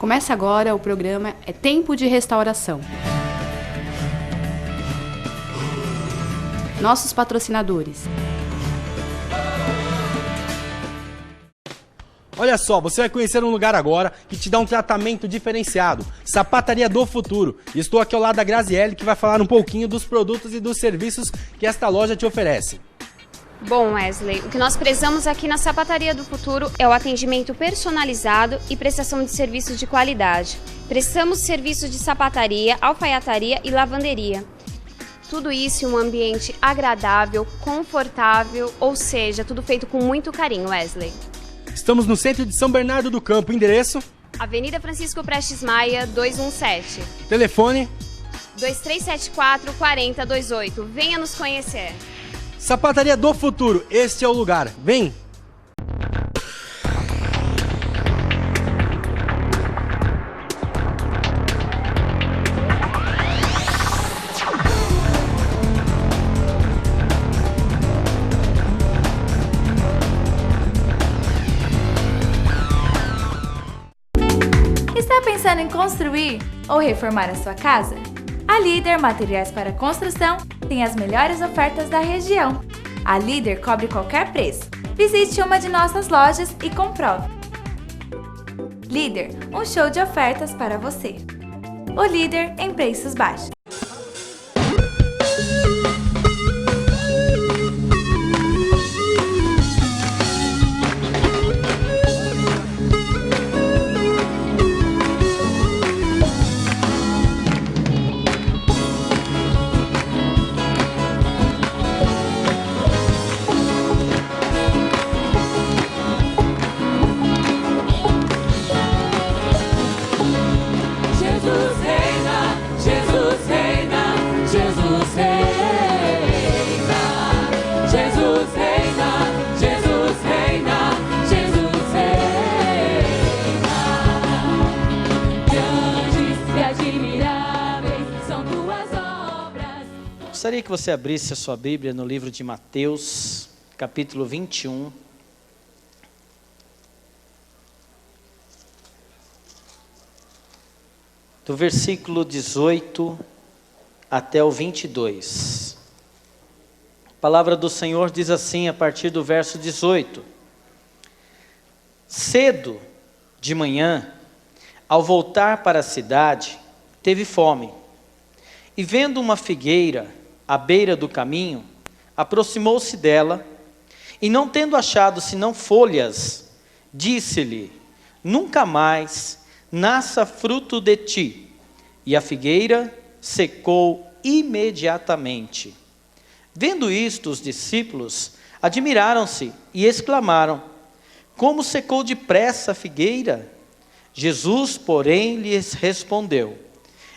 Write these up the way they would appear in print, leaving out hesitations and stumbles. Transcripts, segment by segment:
Começa agora o programa É Tempo de Restauração. Nossos patrocinadores. Olha só, você vai conhecer um lugar agora que te dá um tratamento diferenciado. Sapataria do Futuro. E estou aqui ao lado da Graziele, que vai falar um pouquinho dos produtos e dos serviços que esta loja te oferece. Bom, Wesley, o que nós prezamos aqui na Sapataria do Futuro é o atendimento personalizado e prestação de serviços de qualidade. Prestamos serviços de sapataria, alfaiataria e lavanderia. Tudo isso em um ambiente agradável, confortável, ou seja, tudo feito com muito carinho, Wesley. Estamos no centro de São Bernardo do Campo, endereço? Avenida Francisco Prestes Maia, 217. Telefone? 2374-4028. Venha nos conhecer. Sapataria do Futuro, este é o lugar. Vem! Está pensando em construir ou reformar a sua casa? A Líder Materiais para Construção tem as melhores ofertas da região. A Líder cobre qualquer preço. Visite uma de nossas lojas e comprove. Líder, um show de ofertas para você. O líder em preços baixos. Gostaria que você abrisse a sua Bíblia no livro de Mateus, capítulo 21. Do versículo 18 até o 22. A palavra do Senhor diz assim, a partir do verso 18. Cedo de manhã, ao voltar para a cidade, teve fome. E vendo uma figueira à beira do caminho, aproximou-se dela, e não tendo achado senão folhas, disse-lhe: nunca mais nasça fruto de ti. E a figueira secou imediatamente. Vendo isto, os discípulos admiraram-se e exclamaram: como secou depressa a figueira? Jesus, porém, lhes respondeu: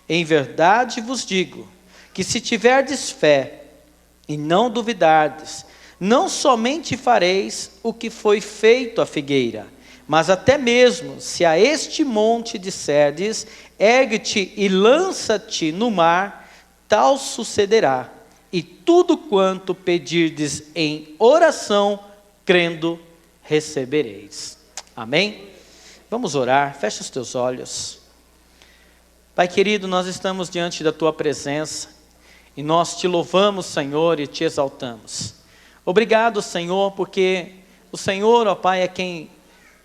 em verdade vos digo, que se tiverdes fé e não duvidardes, não somente fareis o que foi feito à figueira, mas até mesmo se a este monte disserdes, ergue-te e lança-te no mar, tal sucederá. E tudo quanto pedirdes em oração, crendo, recebereis. Amém? Vamos orar, fecha os teus olhos. Pai querido, nós estamos diante da Tua presença e nós Te louvamos, Senhor, e Te exaltamos. Obrigado, Senhor, porque o Senhor, ó Pai, é quem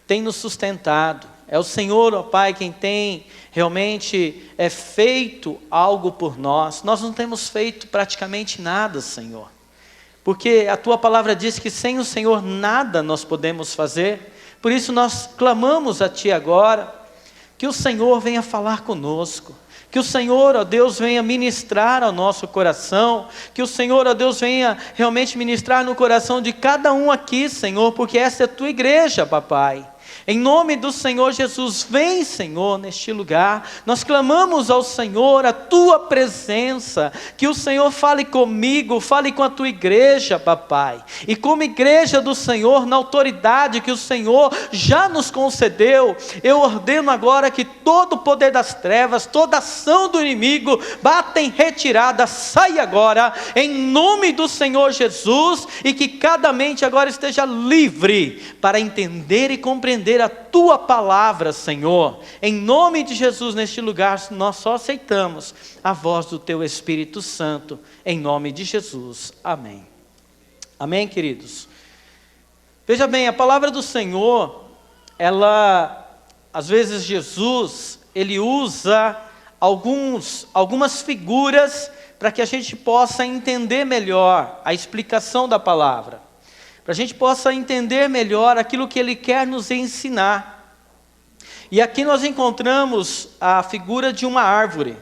tem nos sustentado. É o Senhor, ó Pai, quem tem realmente feito algo por nós. Nós não temos feito praticamente nada, Senhor. Porque a Tua palavra diz que sem o Senhor nada nós podemos fazer. Por isso nós clamamos a Ti agora, que o Senhor venha falar conosco, que o Senhor, ó Deus, venha ministrar ao nosso coração, que o Senhor, ó Deus, venha realmente ministrar no coração de cada um aqui, Senhor, porque essa é a Tua igreja, papai. Em nome do Senhor Jesus, vem, Senhor, neste lugar. Nós clamamos ao Senhor, a Tua presença, que o Senhor fale comigo, fale com a Tua igreja, papai. E como igreja do Senhor, na autoridade que o Senhor já nos concedeu, eu ordeno agora que todo o poder das trevas, toda ação do inimigo, bata em retirada, sai agora, em nome do Senhor Jesus, e que cada mente agora esteja livre para entender e compreender entender a Tua palavra, Senhor. Em nome de Jesus, neste lugar, nós só aceitamos a voz do Teu Espírito Santo, em nome de Jesus. Amém. Amém, queridos? Veja bem, a palavra do Senhor, às vezes Jesus, ele usa algumas figuras para que a gente possa entender melhor a explicação da palavra, para a gente possa entender melhor aquilo que ele quer nos ensinar. E aqui nós encontramos a figura de uma árvore,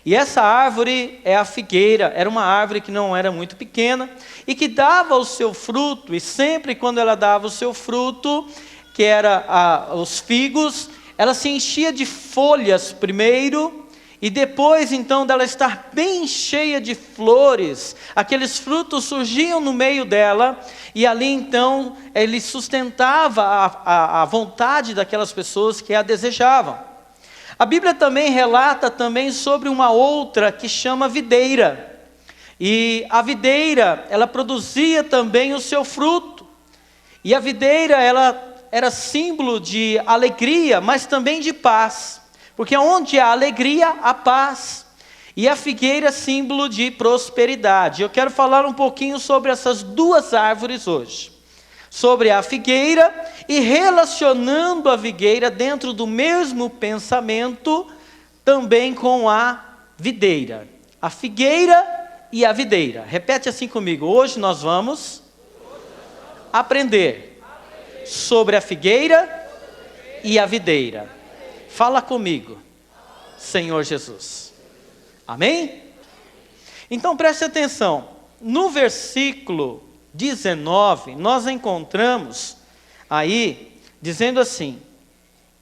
e essa árvore é a figueira. Era uma árvore que não era muito pequena, e que dava o seu fruto, e sempre quando ela dava o seu fruto, que era os figos, ela se enchia de folhas primeiro, e depois então dela estar bem cheia de flores, aqueles frutos surgiam no meio dela, e ali então ele sustentava a vontade daquelas pessoas que a desejavam. A Bíblia também relata também sobre uma outra que chama videira, e a videira ela produzia também o seu fruto, e a videira ela era símbolo de alegria, mas também de paz. Porque onde há alegria, há paz. E a figueira é símbolo de prosperidade. Eu quero falar um pouquinho sobre essas duas árvores hoje. Sobre a figueira e relacionando a figueira dentro do mesmo pensamento também com a videira. A figueira e a videira. Repete assim comigo. Hoje nós vamos aprender sobre a figueira e a videira. Fala comigo, Senhor Jesus. Amém? Então preste atenção. No versículo 19, nós encontramos aí, dizendo assim: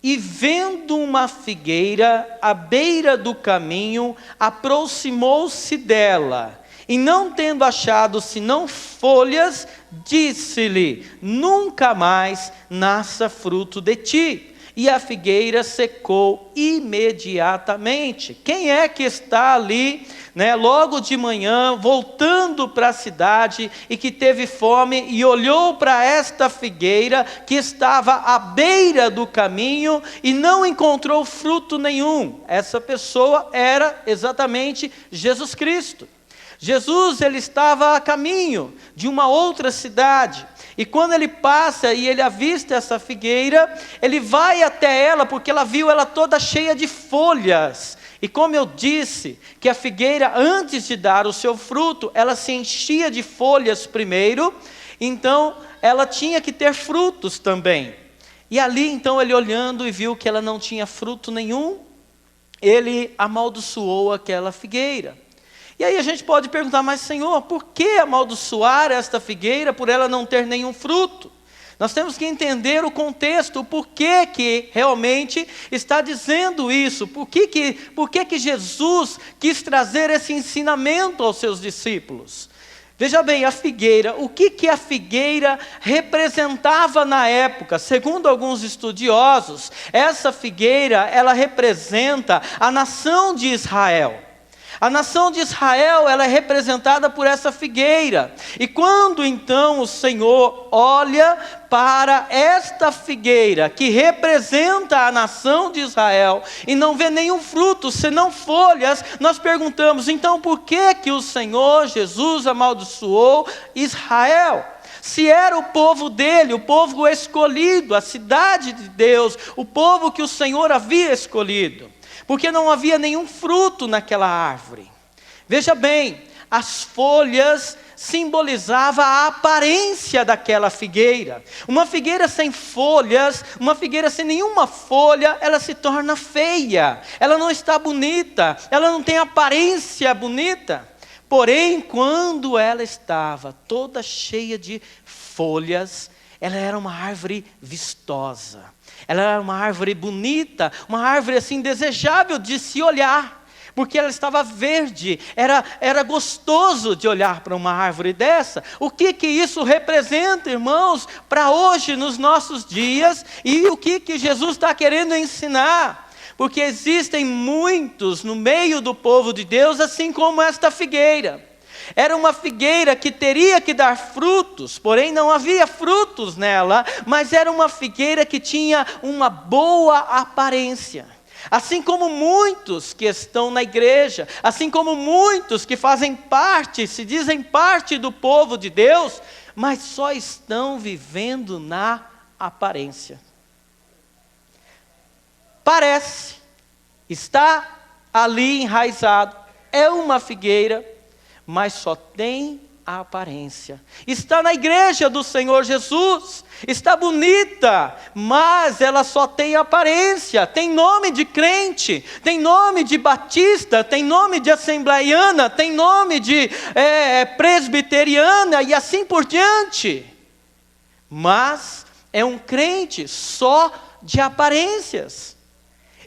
e vendo uma figueira à beira do caminho, aproximou-se dela, e não tendo achado senão folhas, disse-lhe: nunca mais nasça fruto de ti. E a figueira secou imediatamente. Quem é que está ali, logo de manhã, voltando para a cidade e que teve fome e olhou para esta figueira que estava à beira do caminho e não encontrou fruto nenhum? Essa pessoa era exatamente Jesus Cristo. Jesus, ele estava a caminho de uma outra cidade. E quando ele passa e ele avista essa figueira, ele vai até ela, porque ela viu ela toda cheia de folhas. E como eu disse, que a figueira, antes de dar o seu fruto, ela se enchia de folhas primeiro, então ela tinha que ter frutos também. E ali então ele olhando e viu que ela não tinha fruto nenhum, ele amaldiçoou aquela figueira. E aí a gente pode perguntar: mas Senhor, por que amaldiçoar esta figueira por ela não ter nenhum fruto? Nós temos que entender o contexto, o porquê que realmente está dizendo isso, por que Jesus quis trazer esse ensinamento aos seus discípulos. Veja bem, a figueira, o que a figueira representava na época? Segundo alguns estudiosos, essa figueira, ela representa a nação de Israel. A nação de Israel, ela é representada por essa figueira. E quando então o Senhor olha para esta figueira, que representa a nação de Israel, e não vê nenhum fruto, senão folhas, nós perguntamos: então por que o Senhor Jesus amaldiçoou Israel? Se era o povo dele, o povo escolhido, a cidade de Deus, o povo que o Senhor havia escolhido. Porque não havia nenhum fruto naquela árvore. Veja bem, as folhas simbolizavam a aparência daquela figueira. Uma figueira sem folhas, uma figueira sem nenhuma folha, ela se torna feia. Ela não está bonita, ela não tem aparência bonita. Porém, quando ela estava toda cheia de folhas, ela era uma árvore vistosa. Ela era uma árvore bonita, uma árvore assim desejável de se olhar, porque ela estava verde, era gostoso de olhar para uma árvore dessa. O que isso representa, irmãos, para hoje, nos nossos dias, e o que Jesus está querendo ensinar? Porque existem muitos no meio do povo de Deus, assim como esta figueira. Era uma figueira que teria que dar frutos, porém não havia frutos nela, mas era uma figueira que tinha uma boa aparência. Assim como muitos que estão na igreja, assim como muitos que fazem parte, se dizem parte do povo de Deus, mas só estão vivendo na aparência. Parece, está ali enraizado, é uma figueira, mas só tem a aparência. Está na igreja do Senhor Jesus, está bonita, mas ela só tem aparência, tem nome de crente, tem nome de batista, tem nome de assembleiana, tem nome de presbiteriana e assim por diante. Mas é um crente só de aparências.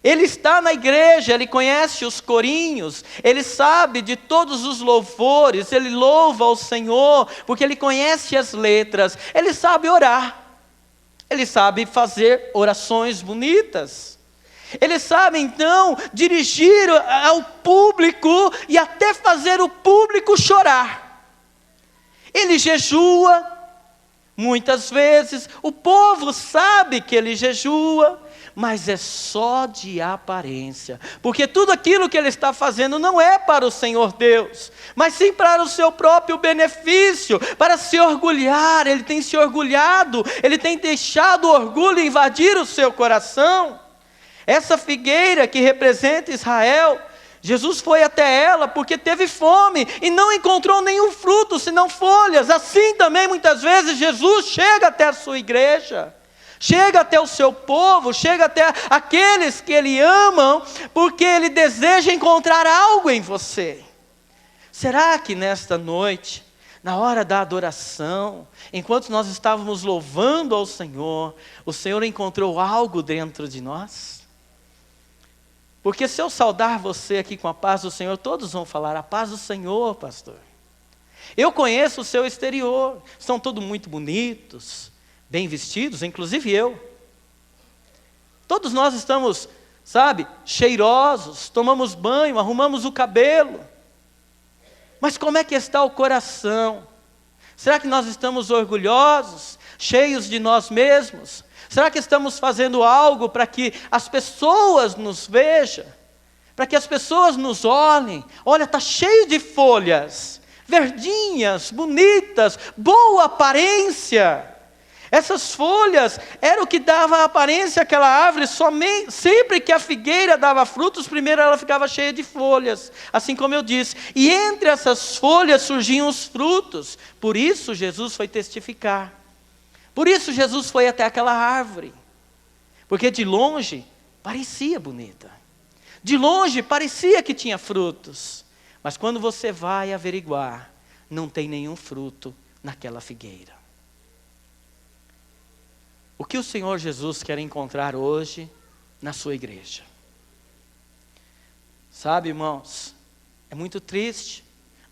Ele está na igreja, ele conhece os corinhos, ele sabe de todos os louvores, ele louva ao Senhor, porque ele conhece as letras, ele sabe orar, ele sabe fazer orações bonitas, ele sabe então dirigir ao público e até fazer o público chorar. Ele jejua, muitas vezes, o povo sabe que ele jejua, mas é só de aparência, porque tudo aquilo que ele está fazendo não é para o Senhor Deus, mas sim para o seu próprio benefício, para se orgulhar. Ele tem se orgulhado, ele tem deixado o orgulho invadir o seu coração. Essa figueira que representa Israel, Jesus foi até ela porque teve fome e não encontrou nenhum fruto, senão folhas. Assim também muitas vezes Jesus chega até a sua igreja, chega até o seu povo, chega até aqueles que Ele ama, porque Ele deseja encontrar algo em você. Será que nesta noite, na hora da adoração, enquanto nós estávamos louvando ao Senhor, o Senhor encontrou algo dentro de nós? Porque se eu saudar você aqui com a paz do Senhor, todos vão falar: a paz do Senhor, pastor. Eu conheço o seu exterior, são todos muito bonitos, bem vestidos, inclusive eu. Todos nós estamos, cheirosos, tomamos banho, arrumamos o cabelo. Mas como é que está o coração? Será que nós estamos orgulhosos, cheios de nós mesmos? Será que estamos fazendo algo para que as pessoas nos vejam? Para que as pessoas nos olhem? Olha, está cheio de folhas, verdinhas, bonitas, boa aparência. Essas folhas eram o que dava aparência àquela árvore. Sempre que a figueira dava frutos, primeiro ela ficava cheia de folhas, assim como eu disse. E entre essas folhas surgiam os frutos. Por isso Jesus foi testificar. Por isso Jesus foi até aquela árvore. Porque de longe parecia bonita. De longe parecia que tinha frutos. Mas quando você vai averiguar, não tem nenhum fruto naquela figueira. O que o Senhor Jesus quer encontrar hoje na sua igreja? Sabe, irmãos, é muito triste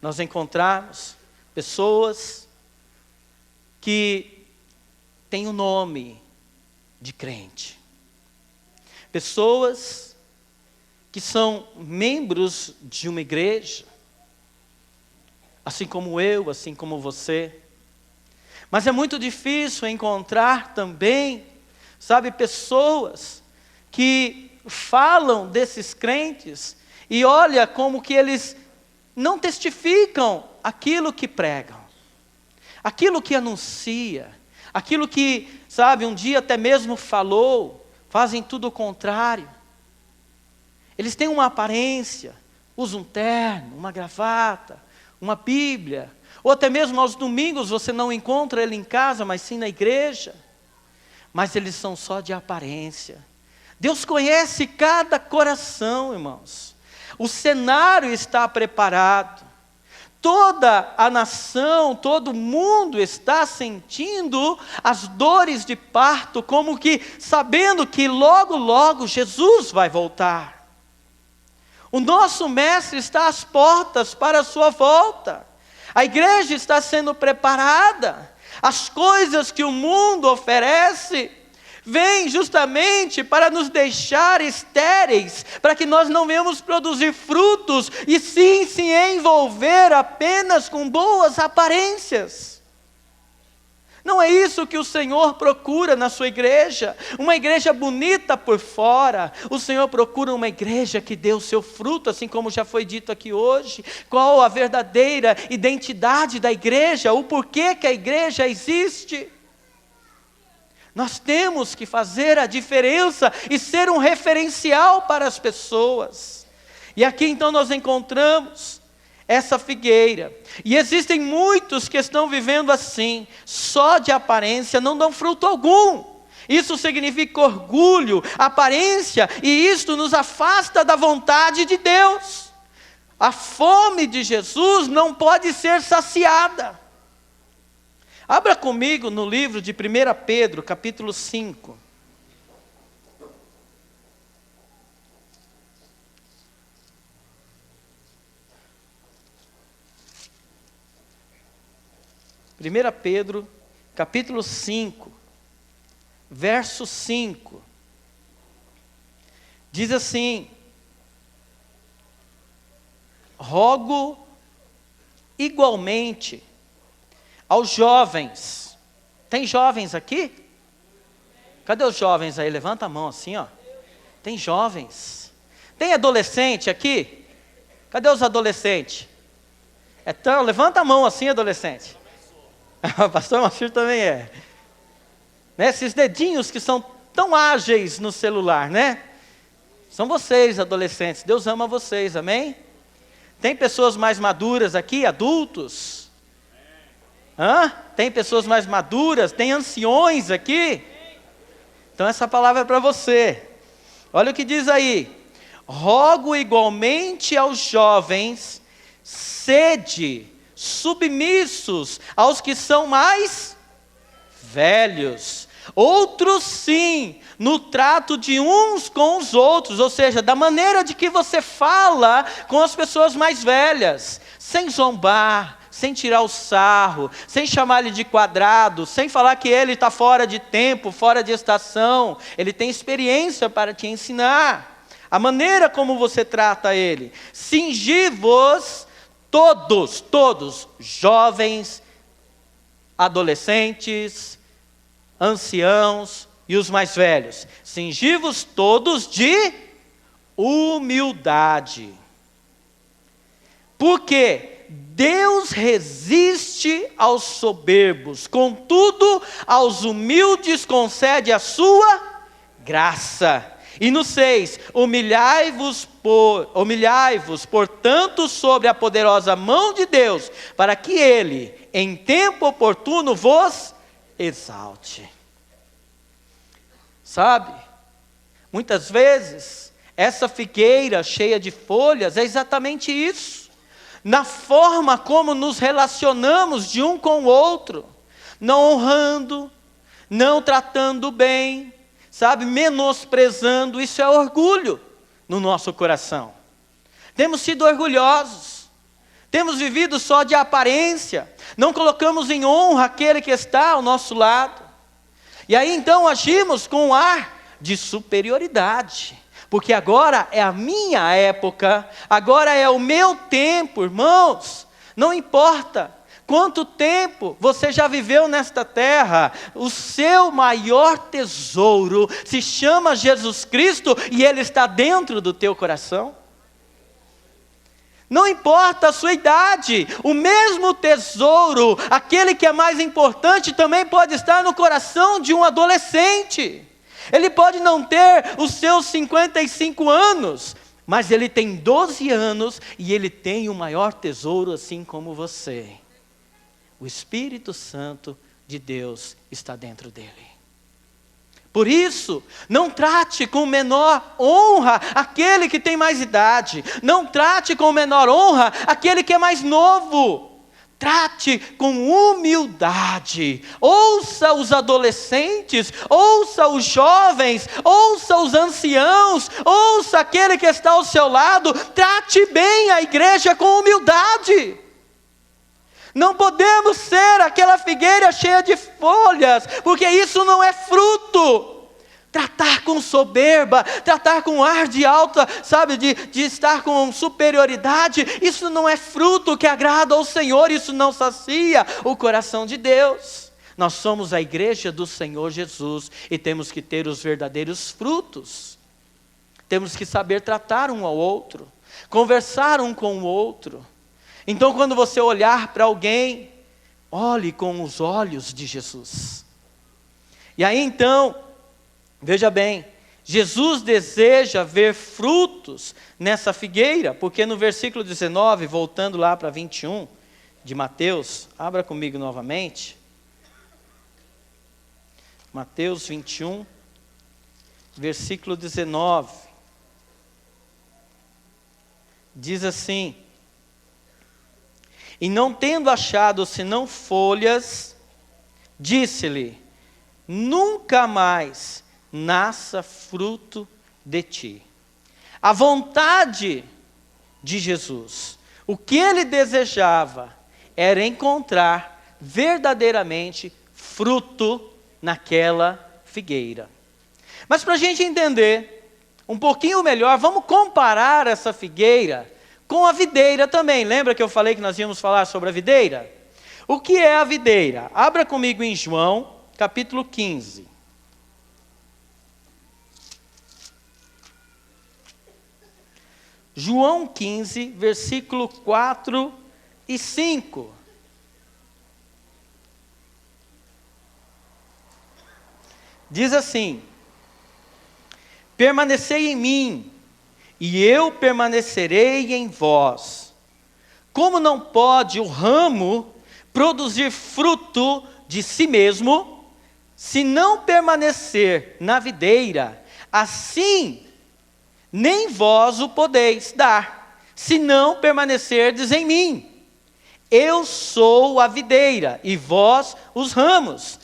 nós encontrarmos pessoas que têm o nome de crente. Pessoas que são membros de uma igreja, assim como eu, assim como você. Mas é muito difícil encontrar também, pessoas que falam desses crentes e olha como que eles não testificam aquilo que pregam, aquilo que anuncia, aquilo que, um dia até mesmo falou, fazem tudo o contrário. Eles têm uma aparência, usam um terno, uma gravata, uma Bíblia, ou até mesmo aos domingos você não encontra ele em casa, mas sim na igreja. Mas eles são só de aparência. Deus conhece cada coração, irmãos. O cenário está preparado. Toda a nação, todo mundo está sentindo as dores de parto, como que sabendo que logo, logo Jesus vai voltar. O nosso mestre está às portas para a sua volta. A igreja está sendo preparada. As coisas que o mundo oferece vem justamente para nos deixar estéreis, para que nós não venhamos produzir frutos, e sim se envolver apenas com boas aparências. Não é isso que o Senhor procura na sua igreja, uma igreja bonita por fora. O Senhor procura uma igreja que dê o seu fruto, assim como já foi dito aqui hoje. Qual a verdadeira identidade da igreja, o porquê que a igreja existe? Nós temos que fazer a diferença e ser um referencial para as pessoas. E aqui então nós encontramos essa figueira. E existem muitos que estão vivendo assim, só de aparência, não dão fruto algum. Isso significa orgulho, aparência, e isto nos afasta da vontade de Deus. A fome de Jesus não pode ser saciada. Abra comigo no livro de 1 Pedro, capítulo 5. Primeira Pedro, capítulo 5, verso 5. Diz assim: rogo igualmente aos jovens. Tem jovens aqui? Cadê os jovens aí? Levanta a mão assim, ó. Tem jovens. Tem adolescente aqui? Cadê os adolescentes? Então, levanta a mão assim, adolescente. O pastor Machir também é. Né? Esses dedinhos que são tão ágeis no celular, né? São vocês, adolescentes. Deus ama vocês, amém? Tem pessoas mais maduras aqui, adultos? Tem pessoas mais maduras? Tem anciões aqui? Então essa palavra é para você. Olha o que diz aí: rogo igualmente aos jovens, sede submissos aos que são mais velhos. Outros sim, no trato de uns com os outros, ou seja, da maneira de que você fala com as pessoas mais velhas, sem zombar, sem tirar o sarro, sem chamar ele de quadrado, sem falar que ele está fora de tempo, fora de estação. Ele tem experiência para te ensinar a maneira como você trata ele. Cingi-vos todos, jovens, adolescentes, anciãos e os mais velhos. Cingi-vos todos de humildade. Porque Deus resiste aos soberbos, contudo, aos humildes concede a sua graça. E no 6, humilhai-vos, portanto, sobre a poderosa mão de Deus, para que Ele, em tempo oportuno, vos exalte. Sabe, muitas vezes, essa figueira cheia de folhas é exatamente isso. Na forma como nos relacionamos de um com o outro, não honrando, não tratando bem, sabe, menosprezando. Isso é orgulho no nosso coração. Temos sido orgulhosos, temos vivido só de aparência, não colocamos em honra aquele que está ao nosso lado, e aí então agimos com um ar de superioridade, porque agora é a minha época, agora é o meu tempo, irmãos. Não importa quanto tempo você já viveu nesta terra, o seu maior tesouro se chama Jesus Cristo e Ele está dentro do teu coração. Não importa a sua idade, o mesmo tesouro, aquele que é mais importante, também pode estar no coração de um adolescente. Ele pode não ter os seus 55 anos, mas ele tem 12 anos e ele tem o maior tesouro assim como você. O Espírito Santo de Deus está dentro dele. Por isso, não trate com menor honra aquele que tem mais idade. Não trate com menor honra aquele que é mais novo. Trate com humildade. Ouça os adolescentes, ouça os jovens, ouça os anciãos, ouça aquele que está ao seu lado. Trate bem a igreja com humildade. Não podemos ser aquela figueira cheia de folhas, porque isso não é fruto. tratar com soberba, tratar com ar de alta, sabe, de estar com superioridade, isso não é fruto que agrada ao Senhor, isso não sacia o coração de Deus. Nós somos a igreja do Senhor Jesus e temos que ter os verdadeiros frutos. Temos que saber tratar um ao outro, conversar um com o outro. Então, quando você olhar para alguém, olhe com os olhos de Jesus. E aí então, veja bem, Jesus deseja ver frutos nessa figueira, porque no versículo 19, voltando lá para 21 de Mateus, abra comigo novamente. Mateus 21, versículo 19. Diz assim: e não tendo achado senão folhas, disse-lhe: nunca mais nasça fruto de ti. A vontade de Jesus, o que ele desejava, era encontrar verdadeiramente fruto naquela figueira. Mas para a gente entender um pouquinho melhor, vamos comparar essa figueira com a videira também. Lembra que eu falei que nós íamos falar sobre a videira? O que é a videira? Abra comigo em João, capítulo 15. João 15, versículo 4 e 5. Diz assim: permanecei em mim, e eu permanecerei em vós. Como não pode o ramo produzir fruto de si mesmo, se não permanecer na videira, assim nem vós o podeis dar, se não permanecerdes em mim. Eu sou a videira, e vós os ramos.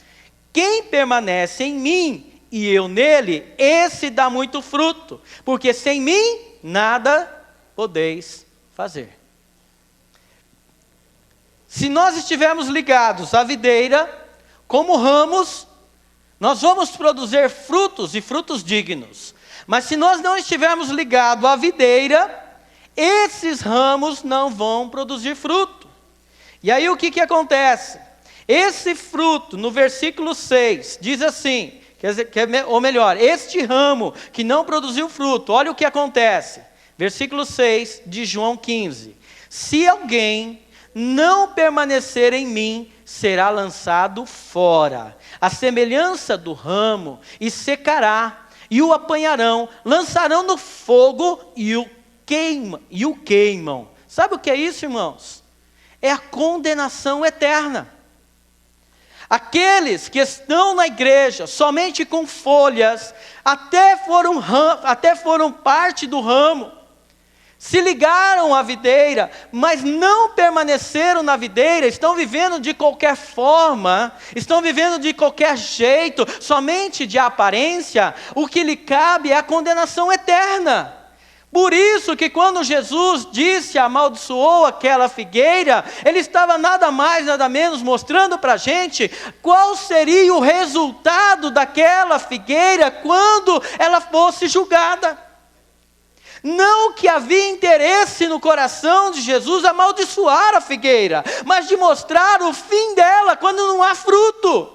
Quem permanece em mim e eu nele, esse dá muito fruto, porque sem mim nada podeis fazer. Se nós estivermos ligados à videira, como ramos, nós vamos produzir frutos e frutos dignos. Mas se nós não estivermos ligados à videira, esses ramos não vão produzir fruto. E aí o que acontece? Esse fruto, no versículo 6, diz assim, ou melhor, este ramo que não produziu fruto, olha o que acontece. Versículo 6 de João 15. Se alguém não permanecer em mim, será lançado fora, a semelhança do ramo, e secará, e o apanharão, lançarão no fogo e o queimam. Sabe o que é isso, irmãos? É a condenação eterna. Aqueles que estão na igreja somente com folhas, até foram parte do ramo, se ligaram à videira, mas não permaneceram na videira, estão vivendo de qualquer forma, estão vivendo de qualquer jeito, somente de aparência, o que lhe cabe é a condenação eterna. Por isso que quando Jesus amaldiçoou aquela figueira, ele estava nada mais, nada menos mostrando para a gente qual seria o resultado daquela figueira quando ela fosse julgada. Não que havia interesse no coração de Jesus amaldiçoar a figueira, mas de mostrar o fim dela quando não há fruto.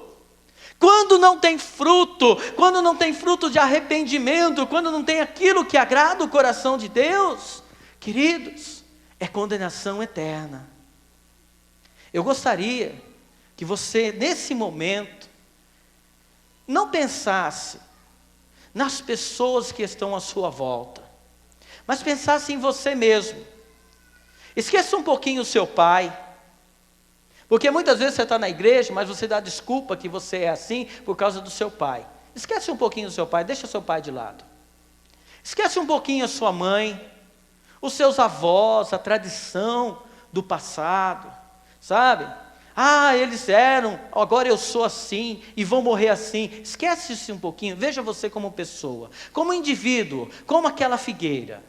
Quando não tem fruto de arrependimento, quando não tem aquilo que agrada o coração de Deus, queridos, é condenação eterna. Eu gostaria que você, nesse momento, não pensasse nas pessoas que estão à sua volta, mas pensasse em você mesmo. Esqueça um pouquinho o seu pai, porque muitas vezes você está na igreja, mas você dá desculpa que você é assim por causa do seu pai. Esquece um pouquinho do seu pai, deixa seu pai de lado. Esquece um pouquinho a sua mãe, os seus avós, a tradição do passado, sabe? Eles eram, agora eu sou assim e vou morrer assim. Esquece isso um pouquinho, veja você como pessoa, como indivíduo, como aquela figueira,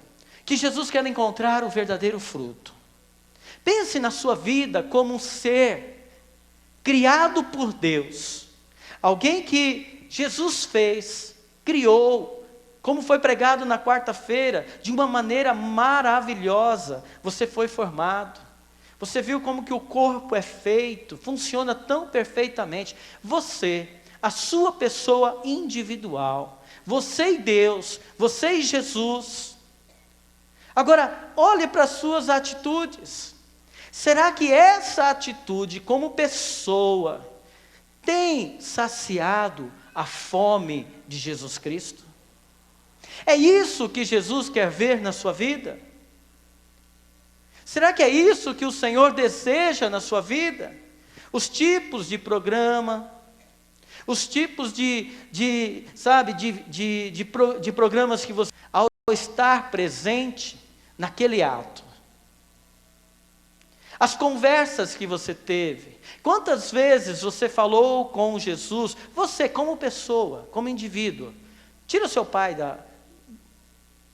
que Jesus quer encontrar o verdadeiro fruto. Pense na sua vida como um ser criado por Deus, alguém que Jesus fez, criou, como foi pregado na quarta-feira, de uma maneira maravilhosa. Você foi formado. Você viu como que o corpo é feito, funciona tão perfeitamente. Você, a sua pessoa individual, você e Deus, você e Jesus. Agora, olhe para as suas atitudes. Será que essa atitude, como pessoa, tem saciado a fome de Jesus Cristo? É isso que Jesus quer ver na sua vida? Será que é isso que o Senhor deseja na sua vida? Os tipos de programa, os tipos de programas que você, ao estar presente naquele ato, as conversas que você teve, quantas vezes você falou com Jesus, você como pessoa, como indivíduo, tira o seu pai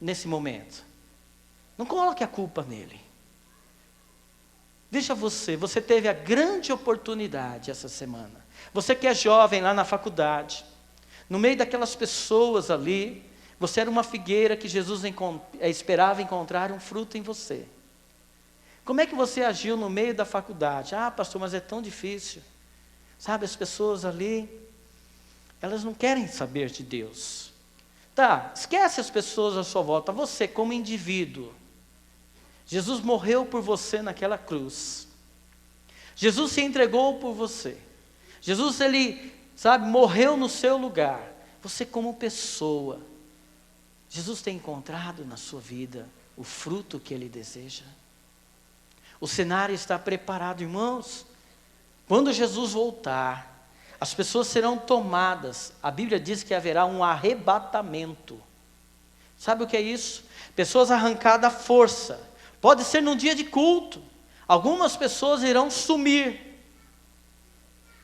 nesse momento, não coloque a culpa nele, veja você teve a grande oportunidade essa semana, você que é jovem lá na faculdade, no meio daquelas pessoas ali, você era uma figueira que Jesus esperava encontrar um fruto em você. Como é que você agiu no meio da faculdade? Ah, pastor, mas é tão difícil. Sabe, as pessoas ali, elas não querem saber de Deus. Tá, esquece as pessoas à sua volta, você como indivíduo. Jesus morreu por você naquela cruz. Jesus se entregou por você. Jesus, morreu no seu lugar. Você como pessoa, Jesus tem encontrado na sua vida o fruto que Ele deseja? O cenário está preparado, irmãos. Quando Jesus voltar, as pessoas serão tomadas. A Bíblia diz que haverá um arrebatamento. Sabe o que é isso? Pessoas arrancadas à força. Pode ser num dia de culto. Algumas pessoas irão sumir.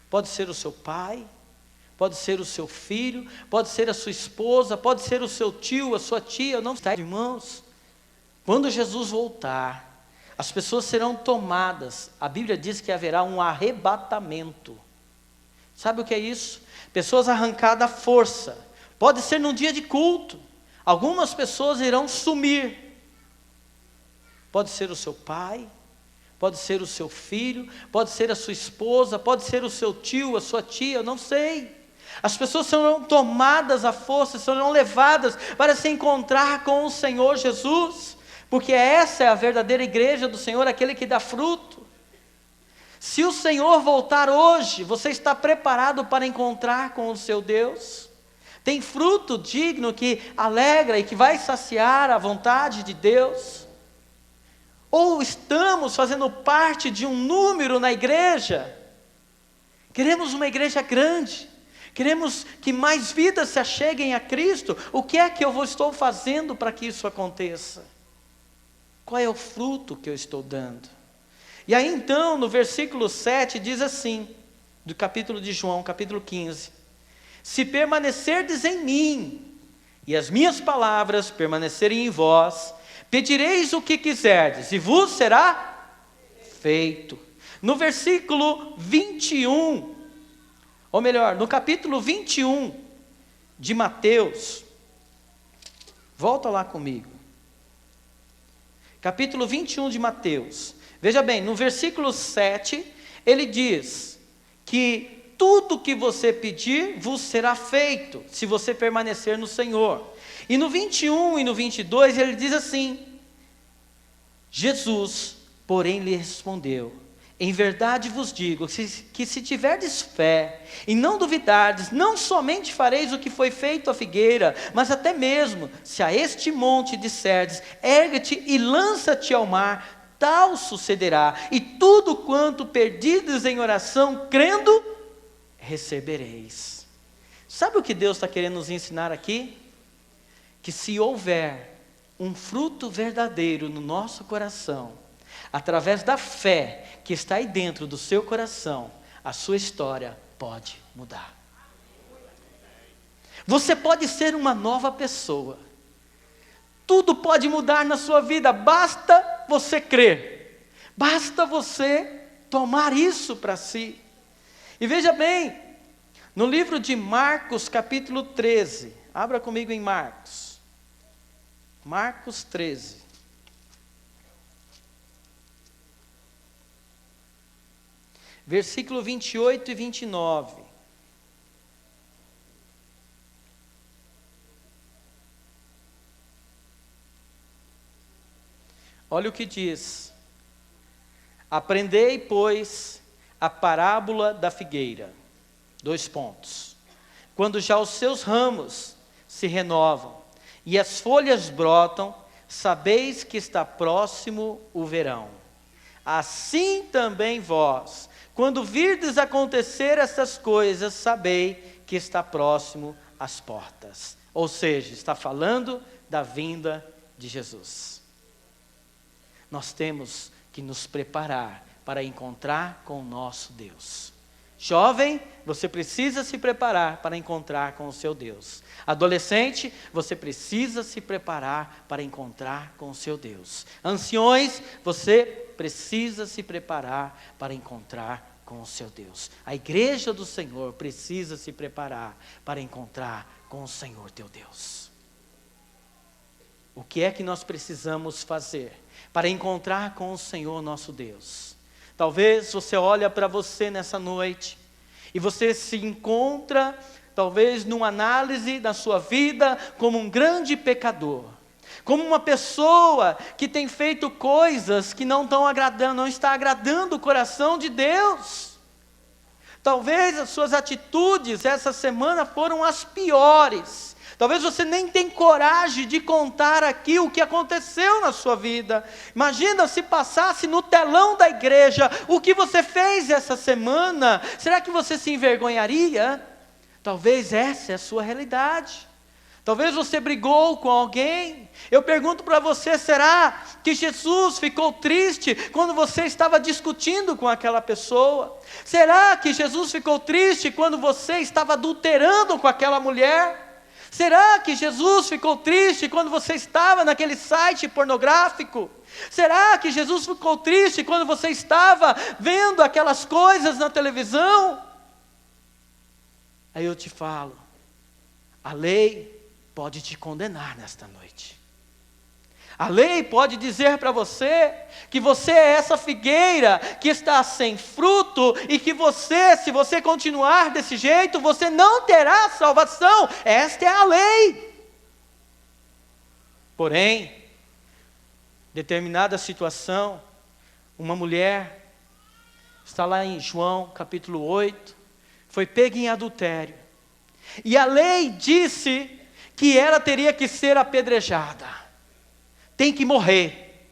Pode ser o seu pai, pode ser o seu filho, pode ser a sua esposa, pode ser o seu tio, a sua tia, não sei, irmãos. Quando Jesus voltar, as pessoas serão tomadas. A Bíblia diz que haverá um arrebatamento. Sabe o que é isso? Pessoas arrancadas à força. Pode ser num dia de culto. Algumas pessoas irão sumir. Pode ser o seu pai, pode ser o seu filho, pode ser a sua esposa, pode ser o seu tio, a sua tia, eu não sei. As pessoas serão tomadas à força, serão levadas para se encontrar com o Senhor Jesus. Porque essa é a verdadeira igreja do Senhor, aquele que dá fruto. Se o Senhor voltar hoje, você está preparado para encontrar com o seu Deus? Tem fruto digno que alegra e que vai saciar a vontade de Deus? Ou estamos fazendo parte de um número na igreja? Queremos uma igreja grande, queremos que mais vidas se acheguem a Cristo. O que é que eu estou fazendo para que isso aconteça? Qual é o fruto que eu estou dando? E aí então, no versículo 7, diz assim, do capítulo de João, capítulo 15. Se permanecerdes em mim, e as minhas palavras permanecerem em vós, pedireis o que quiserdes, e vos será feito. No versículo 21, ou melhor, no capítulo 21 de Mateus, volta lá comigo. Capítulo 21 de Mateus. Veja bem, no versículo 7, ele diz que tudo que você pedir vos será feito, se você permanecer no Senhor. E no 21 e no 22, ele diz assim: Jesus, porém, lhe respondeu: em verdade vos digo, que se tiverdes fé, e não duvidardes, não somente fareis o que foi feito à figueira, mas até mesmo, se a este monte disserdes, ergue-te e lança-te ao mar, tal sucederá, e tudo quanto perdides em oração, crendo, recebereis. Sabe o que Deus está querendo nos ensinar aqui? Que se houver um fruto verdadeiro no nosso coração, através da fé que está aí dentro do seu coração, a sua história pode mudar. Você pode ser uma nova pessoa. Tudo pode mudar na sua vida, basta você crer. Basta você tomar isso para si. E veja bem, no livro de Marcos, capítulo 13, Abra comigo em Marcos. Marcos 13. Versículo 28 e 29. Olha o que diz. Aprendei, pois, a parábola da figueira. 2 pontos. Quando já os seus ramos se renovam e as folhas brotam, sabeis que está próximo o verão. Assim também vós, quando virdes acontecer essas coisas, sabei que está próximo às portas. Ou seja, está falando da vinda de Jesus. Nós temos que nos preparar para encontrar com o nosso Deus. Jovem, você precisa se preparar para encontrar com o seu Deus. Adolescente, você precisa se preparar para encontrar com o seu Deus. Anciões, você precisa se preparar para encontrar com o seu Deus. A igreja do Senhor precisa se preparar para encontrar com o Senhor teu Deus. O que é que nós precisamos fazer para encontrar com o Senhor nosso Deus? Talvez você olha para você nessa noite e você se encontra, talvez numa análise da sua vida, como um grande pecador. Como uma pessoa que tem feito coisas que não está agradando o coração de Deus. Talvez as suas atitudes essa semana foram as piores. Talvez você nem tenha coragem de contar aqui o que aconteceu na sua vida. Imagina se passasse no telão da igreja o que você fez essa semana. Será que você se envergonharia? Talvez essa é a sua realidade. Talvez você brigou com alguém. Eu pergunto para você, será que Jesus ficou triste quando você estava discutindo com aquela pessoa? Será que Jesus ficou triste quando você estava adulterando com aquela mulher? Será que Jesus ficou triste quando você estava naquele site pornográfico? Será que Jesus ficou triste quando você estava vendo aquelas coisas na televisão? Aí eu te falo, a lei pode te condenar nesta noite. A lei pode dizer para você que você é essa figueira que está sem fruto e que você, se você continuar desse jeito, você não terá salvação. Esta é a lei. Porém, determinada situação, uma mulher, está lá em João capítulo 8, foi pega em adultério. E a lei disse que ela teria que ser apedrejada. Tem que morrer.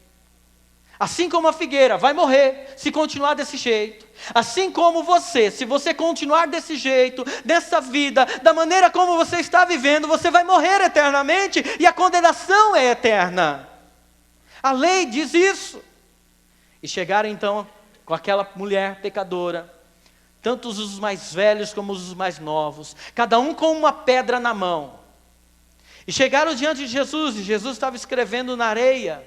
Assim como a figueira vai morrer se continuar desse jeito. Assim como você, se você continuar desse jeito, dessa vida, da maneira como você está vivendo, você vai morrer eternamente e a condenação é eterna. A lei diz isso. E chegaram então com aquela mulher pecadora, tanto os mais velhos como os mais novos, cada um com uma pedra na mão. E chegaram diante de Jesus, e Jesus estava escrevendo na areia.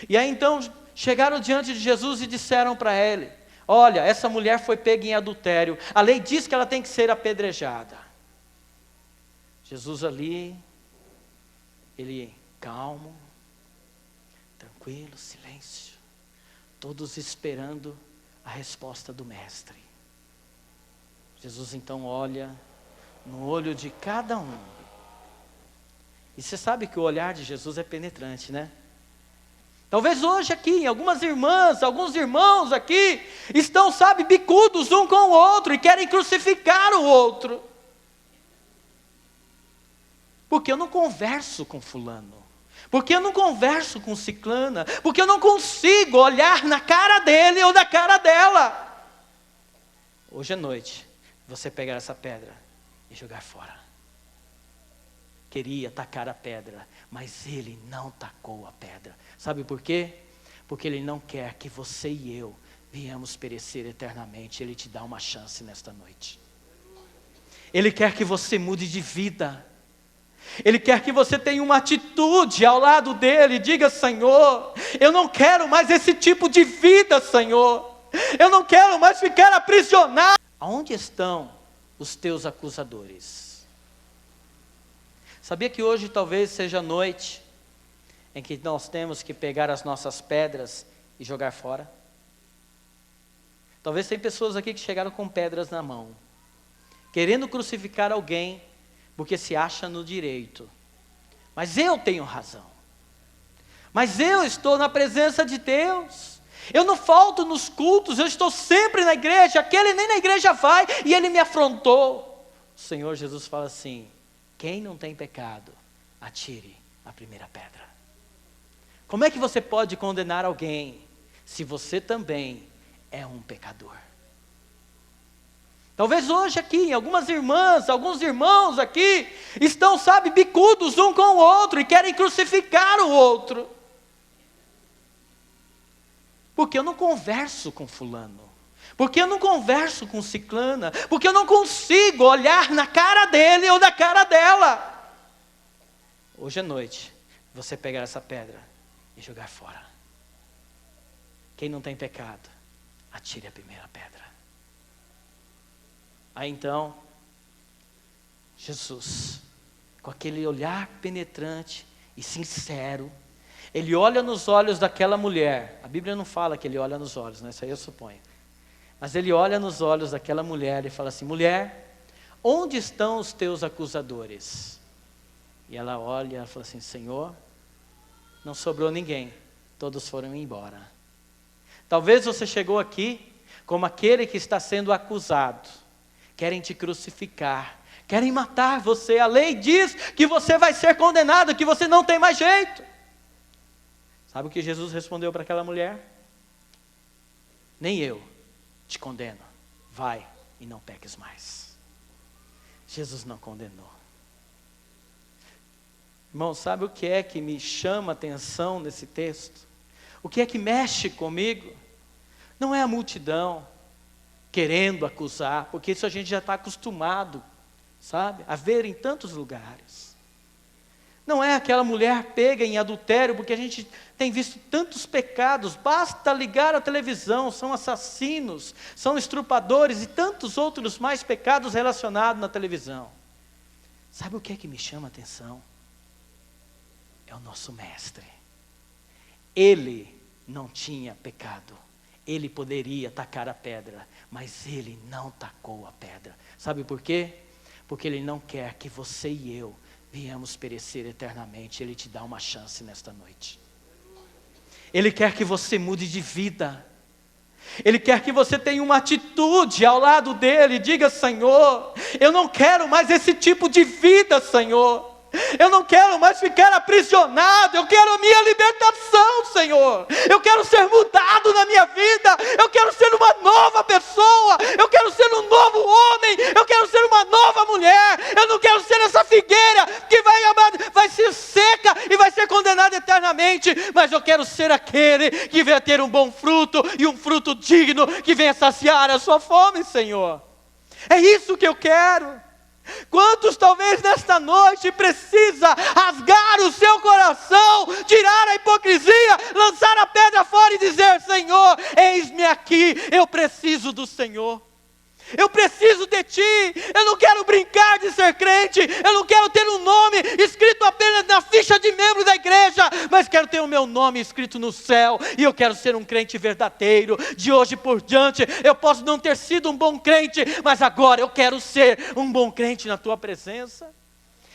E aí então chegaram diante de Jesus e disseram para ele: olha, essa mulher foi pega em adultério, a lei diz que ela tem que ser apedrejada. Jesus ali, ele calmo, tranquilo, silêncio, todos esperando a resposta do mestre. Jesus então olha no olho de cada um. E você sabe que o olhar de Jesus é penetrante, né? Talvez hoje aqui, algumas irmãs, alguns irmãos aqui, estão, sabe, bicudos um com o outro e querem crucificar o outro. Porque eu não converso com fulano. Porque eu não converso com ciclana. Porque eu não consigo olhar na cara dele ou na cara dela. Hoje à noite, você pegar essa pedra e jogar fora. Queria tacar a pedra, mas ele não tacou a pedra. Sabe por quê? Porque ele não quer que você e eu venhamos perecer eternamente. Ele te dá uma chance nesta noite. Ele quer que você mude de vida. Ele quer que você tenha uma atitude ao lado dele. Diga: Senhor, eu não quero mais esse tipo de vida, Senhor. Eu não quero mais ficar aprisionado. Aonde estão os teus acusadores? Sabia que hoje talvez seja a noite em que nós temos que pegar as nossas pedras e jogar fora? Talvez tem pessoas aqui que chegaram com pedras na mão, querendo crucificar alguém, porque se acha no direito. Mas eu tenho razão. Mas eu estou na presença de Deus. Eu não falto nos cultos, eu estou sempre na igreja. Aquele nem na igreja vai e ele me afrontou. O Senhor Jesus fala assim: quem não tem pecado, atire a primeira pedra. Como é que você pode condenar alguém se você também é um pecador? Talvez hoje aqui, algumas irmãs, alguns irmãos aqui, estão, bicudos um com o outro e querem crucificar o outro. Porque eu não converso com fulano, porque eu não converso com ciclana, porque eu não consigo olhar na cara dele ou na cara dela. Hoje à noite, você pegar essa pedra e jogar fora. Quem não tem pecado, atire a primeira pedra. Aí então, Jesus, com aquele olhar penetrante e sincero, ele olha nos olhos daquela mulher. A Bíblia não fala que ele olha nos olhos, né? Isso aí eu suponho. Mas ele olha nos olhos daquela mulher e fala assim: mulher, onde estão os teus acusadores? E ela olha e fala assim: Senhor, não sobrou ninguém, todos foram embora. Talvez você chegou aqui como aquele que está sendo acusado. Querem te crucificar, querem matar você. A lei diz que você vai ser condenado, que você não tem mais jeito. Sabe o que Jesus respondeu para aquela mulher? Nem eu te condeno, vai e não peques mais. Jesus não condenou. Irmão, sabe o que é que me chama a atenção nesse texto? O que é que mexe comigo? Não é a multidão querendo acusar, porque isso a gente já está acostumado, a ver em tantos lugares. Não é aquela mulher pega em adultério, porque a gente tem visto tantos pecados, basta ligar a televisão, são assassinos, são estrupadores e tantos outros mais pecados relacionados na televisão. Sabe o que é que me chama a atenção? É o nosso mestre. Ele não tinha pecado, ele poderia tacar a pedra, mas ele não tacou a pedra. Sabe por quê? Porque ele não quer que você e eu viemos perecer eternamente. Ele te dá uma chance nesta noite. Ele quer que você mude de vida. Ele quer que você tenha uma atitude ao lado dele. Diga: Senhor, eu não quero mais esse tipo de vida, Senhor. Eu não quero mais ficar aprisionado. Eu quero a minha libertação, Senhor. Eu quero ser mudado na minha vida. Eu quero ser uma nova pessoa. Eu quero ser um novo homem. Eu quero ser uma nova mulher. Eu não quero ser essa figueira que vai ser seca e vai ser condenada eternamente. Mas eu quero ser aquele que venha ter um bom fruto e um fruto digno, que venha saciar a sua fome, Senhor. É isso que eu quero. Quantos talvez nesta noite precisa rasgar o seu coração, tirar a hipocrisia, lançar a pedra fora e dizer: Senhor, eis-me aqui, eu preciso do Senhor. Eu preciso de Ti. Eu não quero brincar de ser crente. Eu não quero ter um nome escrito apenas na ficha de membro da igreja, mas quero ter o meu nome escrito no céu. E eu quero ser um crente verdadeiro. De hoje por diante, eu posso não ter sido um bom crente, mas agora eu quero ser um bom crente na Tua presença.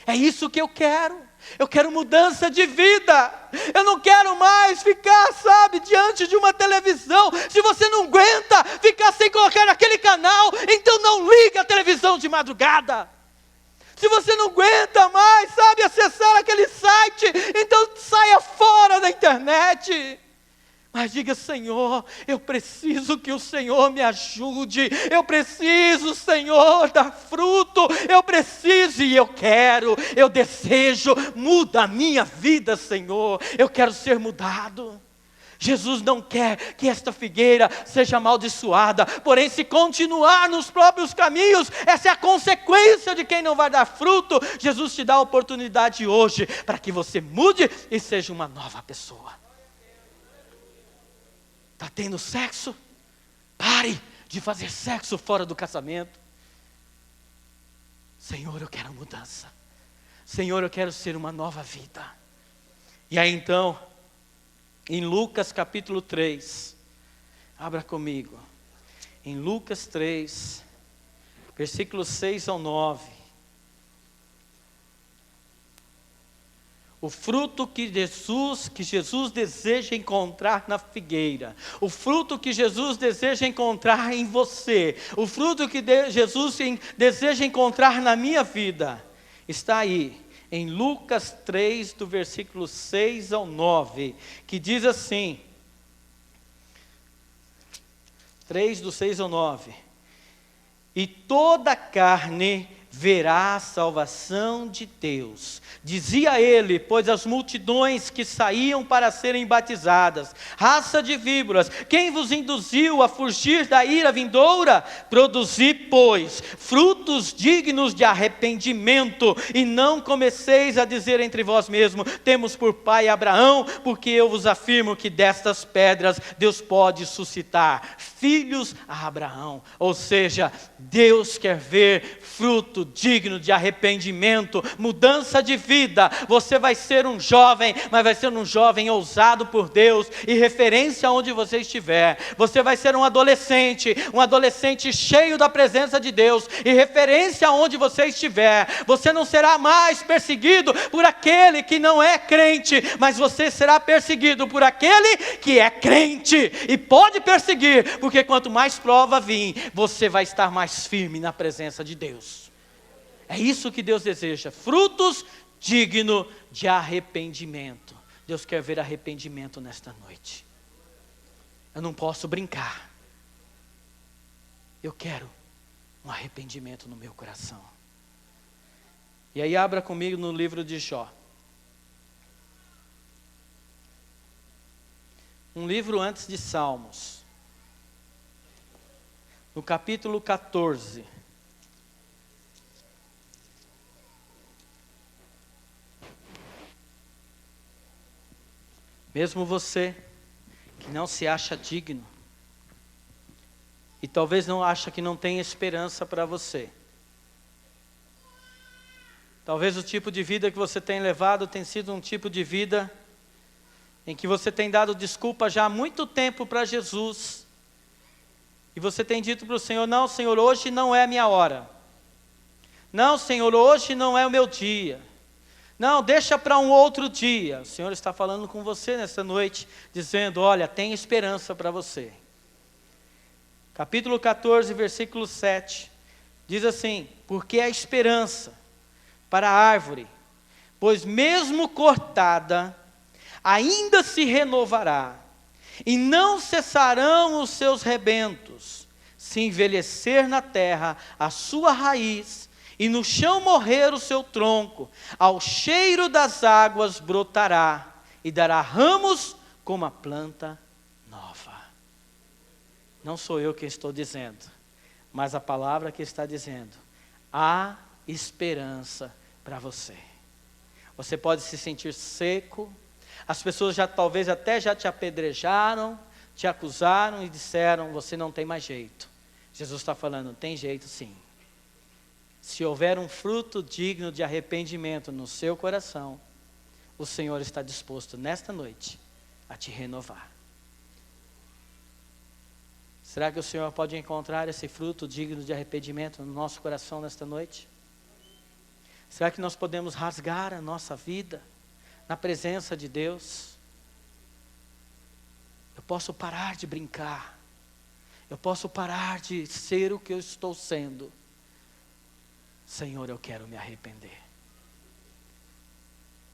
É isso que eu quero. Eu quero mudança de vida. Eu não quero mais ficar, diante de uma televisão. Se você não aguenta ficar sem colocar naquele canal, então não liga a televisão de madrugada. Se você não aguenta mais, acessar aquele site, então saia fora da internet. Mas diga: Senhor, eu preciso que o Senhor me ajude. Eu preciso, Senhor, dar fruto. Eu preciso e eu quero, eu desejo. Muda a minha vida, Senhor. Eu quero ser mudado. Jesus não quer que esta figueira seja amaldiçoada. Porém, se continuar nos próprios caminhos, essa é a consequência de quem não vai dar fruto. Jesus te dá a oportunidade hoje para que você mude e seja uma nova pessoa. Está tendo sexo? Pare de fazer sexo fora do casamento. Senhor, eu quero mudança. Senhor, eu quero ser uma nova vida. E aí então, em Lucas capítulo 3, abra comigo, em Lucas 3, versículos 6 ao 9. O fruto que Jesus deseja encontrar na figueira, o fruto que Jesus deseja encontrar em você, o fruto que Jesus deseja encontrar na minha vida, está aí, em Lucas 3, do versículo 6 ao 9, que diz assim, 3 do 6 ao 9, e toda a carne verá a salvação de Deus. Dizia ele, pois as multidões que saíam para serem batizadas, raça de víboras, quem vos induziu a fugir da ira vindoura? Produzi, pois, frutos dignos de arrependimento, e não comeceis a dizer entre vós mesmos, temos por pai Abraão, porque eu vos afirmo que destas pedras Deus pode suscitar filhos a Abraão. Ou seja, Deus quer ver fruto digno de arrependimento, mudança de vida. Você vai ser um jovem, mas vai ser um jovem ousado por Deus, e referência aonde você estiver. Você vai ser um adolescente cheio da presença de Deus, e referência aonde você estiver. Você não será mais perseguido por aquele que não é crente, mas você será perseguido por aquele que é crente, e pode perseguir, porque quanto mais prova vir, você vai estar mais firme na presença de Deus. É isso que Deus deseja, frutos dignos de arrependimento. Deus quer ver arrependimento nesta noite. Eu não posso brincar. Eu quero um arrependimento no meu coração. E aí abra comigo no livro de Jó. Um livro antes de Salmos. No capítulo 14. Mesmo você que não se acha digno, e talvez não acha que não tem esperança para você. Talvez o tipo de vida que você tem levado tem sido um tipo de vida em que você tem dado desculpa já há muito tempo para Jesus. E você tem dito para o Senhor, não Senhor, hoje não é a minha hora. Não Senhor, hoje não é o meu dia. Não, deixa para um outro dia. O Senhor está falando com você nessa noite, dizendo, olha, tem esperança para você. Capítulo 14, versículo 7, diz assim, porque a esperança para a árvore, pois mesmo cortada, ainda se renovará, e não cessarão os seus rebentos, se envelhecer na terra a sua raiz, e no chão morrer o seu tronco, ao cheiro das águas brotará, e dará ramos como a planta nova. Não sou eu quem estou dizendo, mas a palavra que está dizendo, há esperança para você. Você pode se sentir seco, as pessoas já talvez até já te apedrejaram, te acusaram e disseram, você não tem mais jeito. Jesus está falando, tem jeito sim. Se houver um fruto digno de arrependimento no seu coração, o Senhor está disposto nesta noite a te renovar. Será que o Senhor pode encontrar esse fruto digno de arrependimento no nosso coração nesta noite? Será que nós podemos rasgar a nossa vida na presença de Deus? Eu posso parar de brincar. Eu posso parar de ser o que eu estou sendo. Senhor, eu quero me arrepender.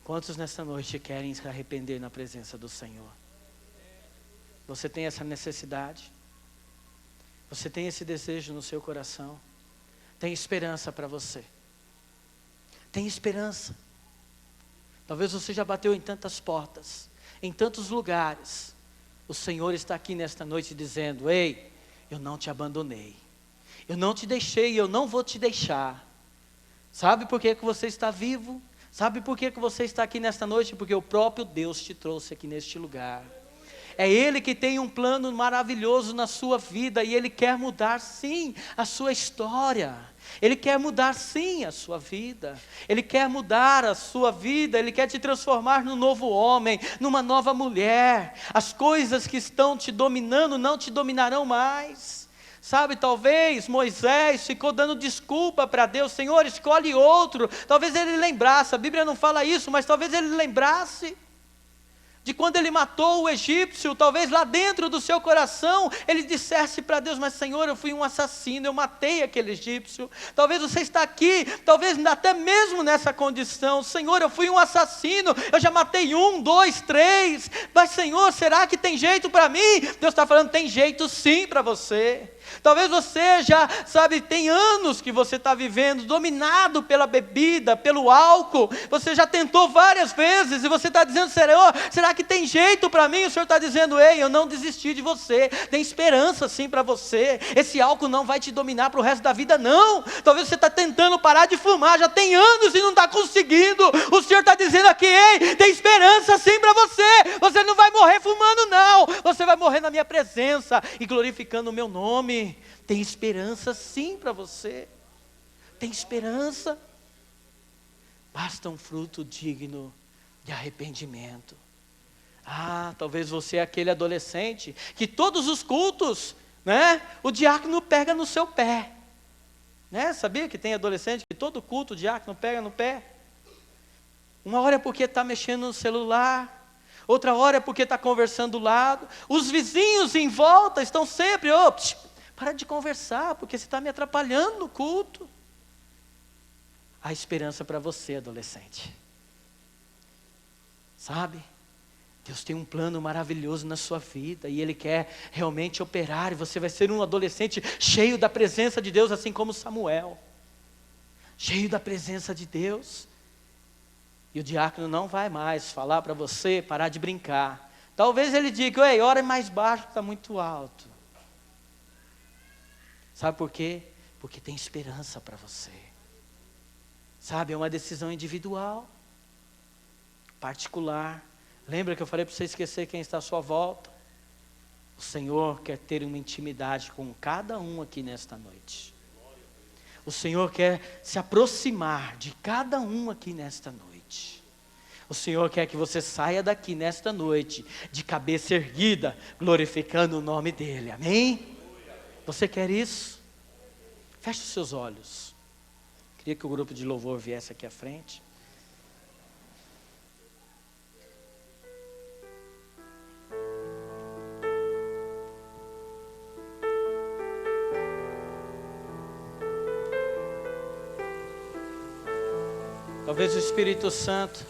Quantos nesta noite querem se arrepender na presença do Senhor? Você tem essa necessidade? Você tem esse desejo no seu coração? Tem esperança para você? Tem esperança. Talvez você já bateu em tantas portas, em tantos lugares. O Senhor está aqui nesta noite dizendo, ei, eu não te abandonei. Eu não te deixei, eu não vou te deixar. Sabe por que você está vivo? Sabe por que você está aqui nesta noite? Porque o próprio Deus te trouxe aqui neste lugar. É Ele que tem um plano maravilhoso na sua vida e Ele quer mudar sim a sua história. Ele quer mudar sim a sua vida. Ele quer mudar a sua vida. Ele quer te transformar num novo homem, numa nova mulher. As coisas que estão te dominando não te dominarão mais. Sabe, talvez Moisés ficou dando desculpa para Deus. Senhor, escolhe outro. Talvez ele lembrasse, a Bíblia não fala isso, mas talvez ele lembrasse de quando ele matou o egípcio. Talvez lá dentro do seu coração ele dissesse para Deus: mas Senhor, eu fui um assassino, eu matei aquele egípcio. Talvez você está aqui, talvez até mesmo nessa condição: Senhor, eu fui um assassino, eu já matei 1, 2, 3, mas Senhor, será que tem jeito para mim? Deus está falando: tem jeito sim para você. Talvez você já, sabe, tem anos que você está vivendo dominado pela bebida, pelo álcool. Você já tentou várias vezes e você está dizendo: Senhor, será que tem jeito para mim? O Senhor está dizendo: ei, eu não desisti de você. Tem esperança sim para você. Esse álcool não vai te dominar para o resto da vida, não. Talvez você está tentando parar de fumar, já tem anos e não está conseguindo. O Senhor está dizendo aqui: ei, tem esperança sim para você. Você não vai morrer fumando, não. Você vai morrer na minha presença e glorificando o meu nome. Tem esperança sim para você. Tem esperança. Basta um fruto digno de arrependimento. Talvez você é aquele adolescente que todos os cultos, né, o diácono pega no seu pé, né? Sabia que tem adolescente que todo culto o diácono pega no pé? Uma hora é porque está mexendo no celular, outra hora é porque está conversando do lado. Os vizinhos em volta estão sempre: para de conversar, porque você está me atrapalhando no culto. Há esperança para você, adolescente. Sabe? Deus tem um plano maravilhoso na sua vida e Ele quer realmente operar. E você vai ser um adolescente cheio da presença de Deus, assim como Samuel. Cheio da presença de Deus. E o diácono não vai mais falar para você parar de brincar. Talvez ele diga: ei, ora mais baixo, está muito alto. Sabe por quê? Porque tem esperança para você. Sabe, é uma decisão individual, particular. Lembra que eu falei para você esquecer quem está à sua volta? O Senhor quer ter uma intimidade com cada um aqui nesta noite. O Senhor quer se aproximar de cada um aqui nesta noite. O Senhor quer que você saia daqui nesta noite de cabeça erguida, glorificando o nome dEle. Amém? Você quer isso? Feche os seus olhos. Queria que o grupo de louvor viesse aqui à frente. Talvez o Espírito Santo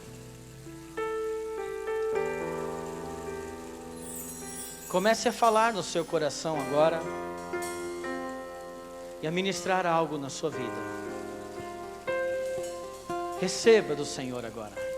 comece a falar no seu coração agora e a ministrar algo na sua vida. Receba do Senhor agora.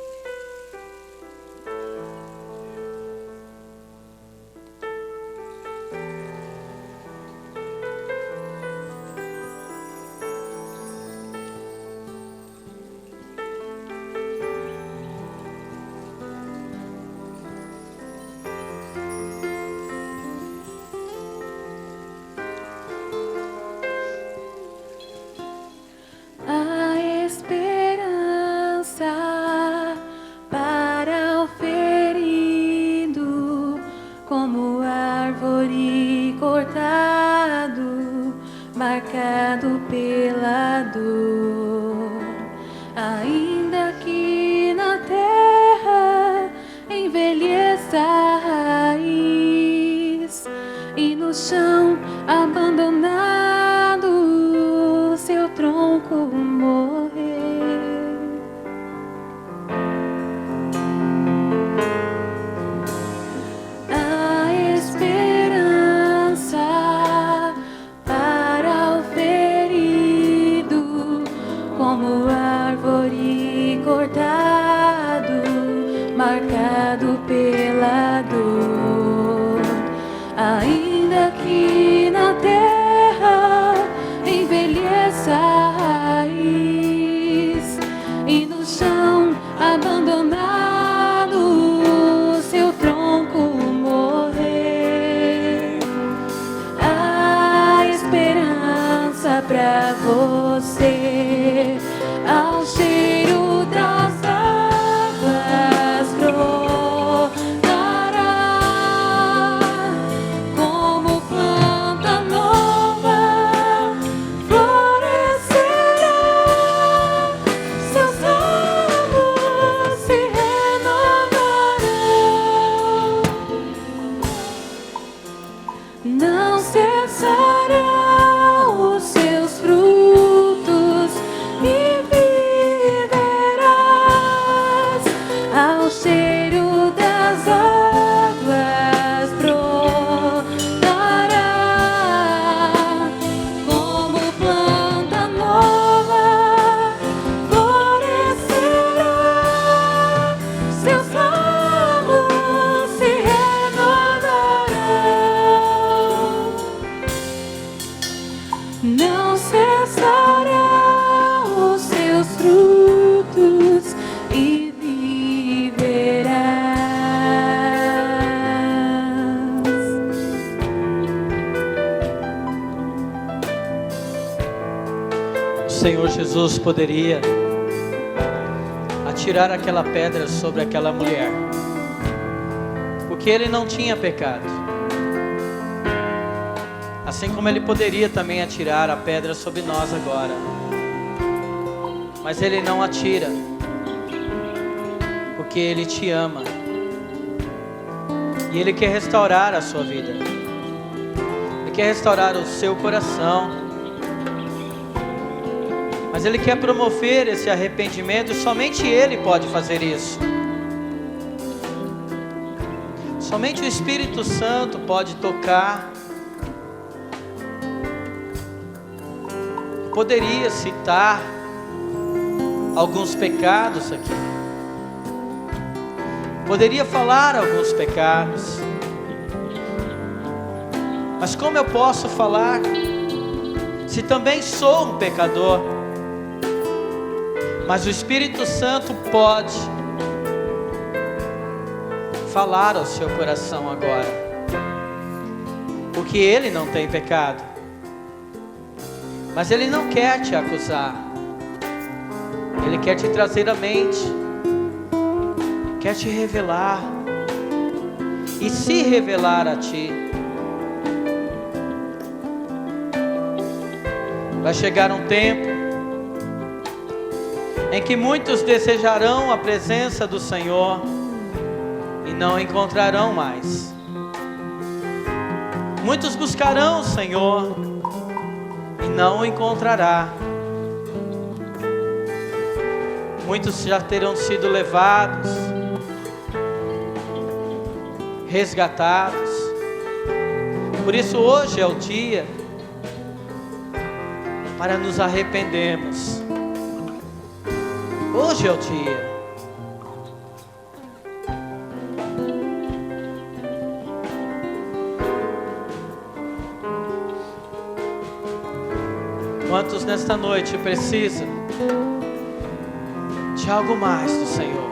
marcado pela dor, ainda que na terra envelheça a raiz e no chão abandonado seu tronco morrer. Marcado pela dor, ainda que na terra envelheça a raiz e no chão abandonado seu tronco morrer. cessarão os seus frutos e viverás ao cheiro das águas brotará como planta nova, florescerá, seus ramos se renovarão, não cessarão os seus frutos e viverás. O Senhor Jesus poderia atirar aquela pedra sobre aquela mulher, porque Ele não tinha pecado. Assim como Ele poderia também atirar a pedra sobre nós agora. Mas Ele não atira, porque Ele te ama. E Ele quer restaurar a sua vida. Ele quer restaurar o seu coração. Mas Ele quer promover esse arrependimento e somente Ele pode fazer isso. Somente o Espírito Santo pode tocar. Poderia citar alguns pecados aqui. Poderia falar alguns pecados. Mas como eu posso falar se também sou um pecador? Mas o Espírito Santo pode falar ao seu coração agora, porque Ele não tem pecado. Mas Ele não quer te acusar. Ele quer te trazer à mente, quer te revelar e se revelar a ti. Vai chegar um tempo em que muitos desejarão a presença do Senhor e não encontrarão mais. Muitos buscarão o Senhor e não o encontrará. Muitos já terão sido levados, resgatados. Por isso hoje é o dia para nos arrependermos. Hoje é o dia. Quantos nesta noite precisam de algo mais do Senhor?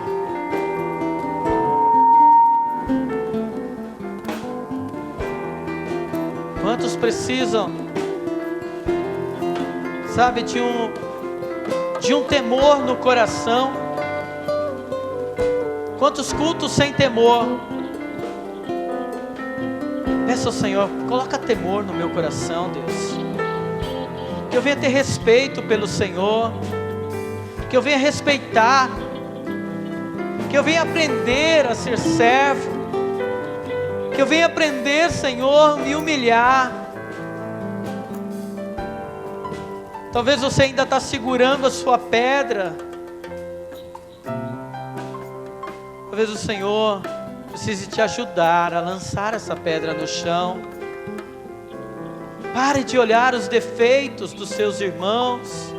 Quantos precisam, sabe, de um temor no coração? Quantos cultos sem temor? Peça ao Senhor, coloca temor no meu coração, Deus. Que eu venha ter respeito pelo Senhor, que eu venha respeitar, que eu venha aprender a ser servo, que eu venha aprender, Senhor, me humilhar. Talvez você ainda está segurando a sua pedra. Talvez o Senhor precise te ajudar a lançar essa pedra no chão. Pare de olhar os defeitos dos seus irmãos.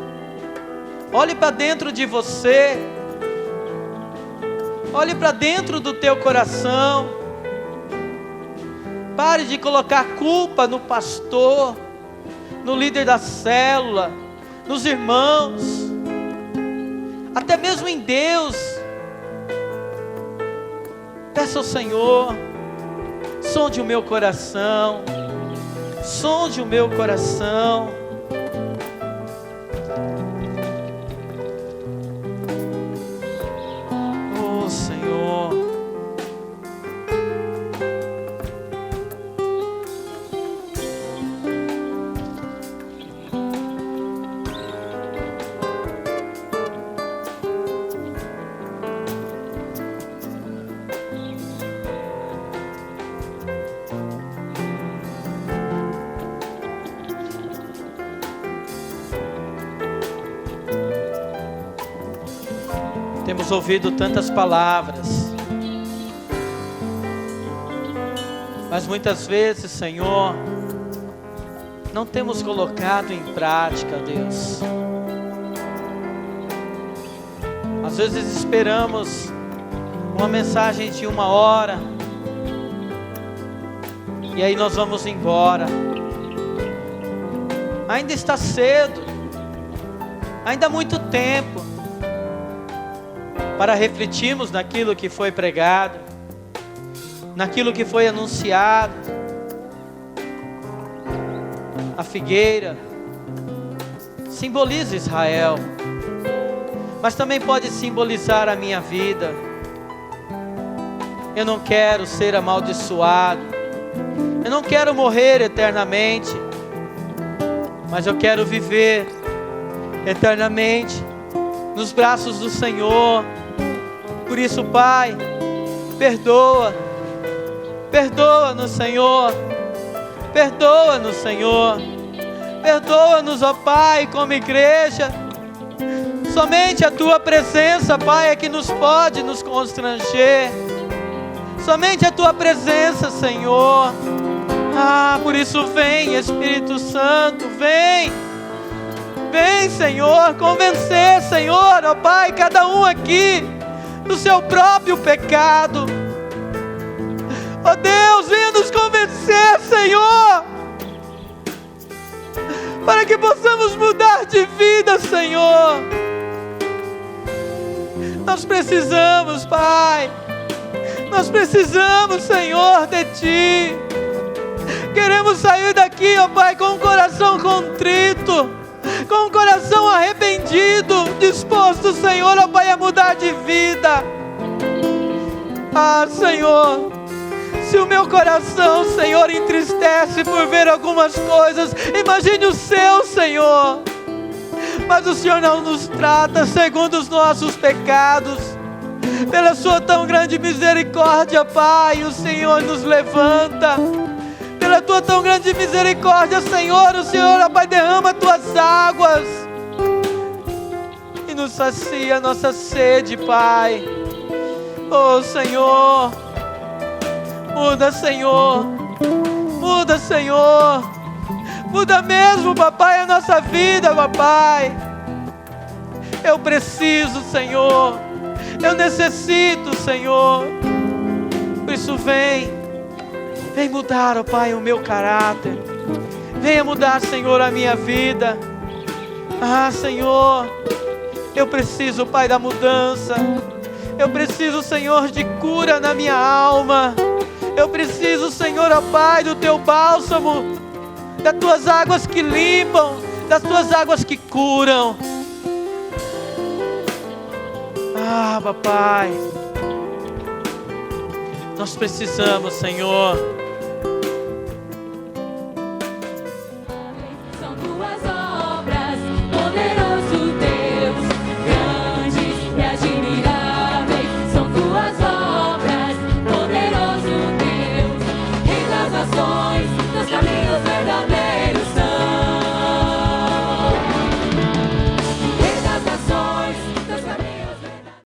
Olhe para dentro de você. Olhe para dentro do teu coração. Pare de colocar culpa no pastor, no líder da célula, nos irmãos, até mesmo em Deus. Peça ao Senhor, sonde o meu coração, sonde o meu coração. Oh Senhor, Temos ouvido tantas palavras, mas muitas vezes, Senhor, não temos colocado em prática, Deus. Às vezes esperamos uma mensagem de 1 hora, e aí nós vamos embora. Ainda está cedo, ainda há muito tempo para refletirmos naquilo que foi pregado, naquilo que foi anunciado. A figueira simboliza Israel, mas também pode simbolizar a minha vida. Eu não quero ser amaldiçoado, eu não quero morrer eternamente, mas eu quero viver eternamente nos braços do Senhor. Por isso, Pai, perdoa-nos, Senhor, perdoa-nos, Senhor, perdoa-nos, ó Pai, como igreja. Somente a Tua presença, Pai, é que nos pode nos constranger. Somente a Tua presença, Senhor. Por isso vem, Espírito Santo, vem. Vem, Senhor, convencer, Senhor, ó Pai, cada um aqui do seu próprio pecado. Ó Deus, venha nos convencer, Senhor, para que possamos mudar de vida, Senhor. Nós precisamos, Pai, nós precisamos, Senhor, de Ti. Queremos sair daqui, ó Pai, com o coração contrito, com o coração arrependido, disposto, Senhor, ó Pai, a mudar de vida. Senhor, se o meu coração, Senhor, entristece por ver algumas coisas, imagine o seu, Senhor. Mas o Senhor não nos trata segundo os nossos pecados. Pela sua tão grande misericórdia, Pai, o Senhor nos levanta. Pela tua tão grande misericórdia, Senhor, o Senhor, ó Pai, derrama tuas águas e nos sacia a nossa sede, Pai. Oh, Senhor, muda, Senhor, muda, Senhor, muda mesmo, papai, a nossa vida, papai. Eu preciso, Senhor, eu necessito, Senhor. Por isso vem mudar, ó Pai, o meu caráter. Venha mudar, Senhor, a minha vida. Senhor, eu preciso, Pai, da mudança. Eu preciso, Senhor, de cura na minha alma. Eu preciso, Senhor, ó Pai, do Teu bálsamo, das Tuas águas que limpam, das Tuas águas que curam. Papai, nós precisamos, Senhor,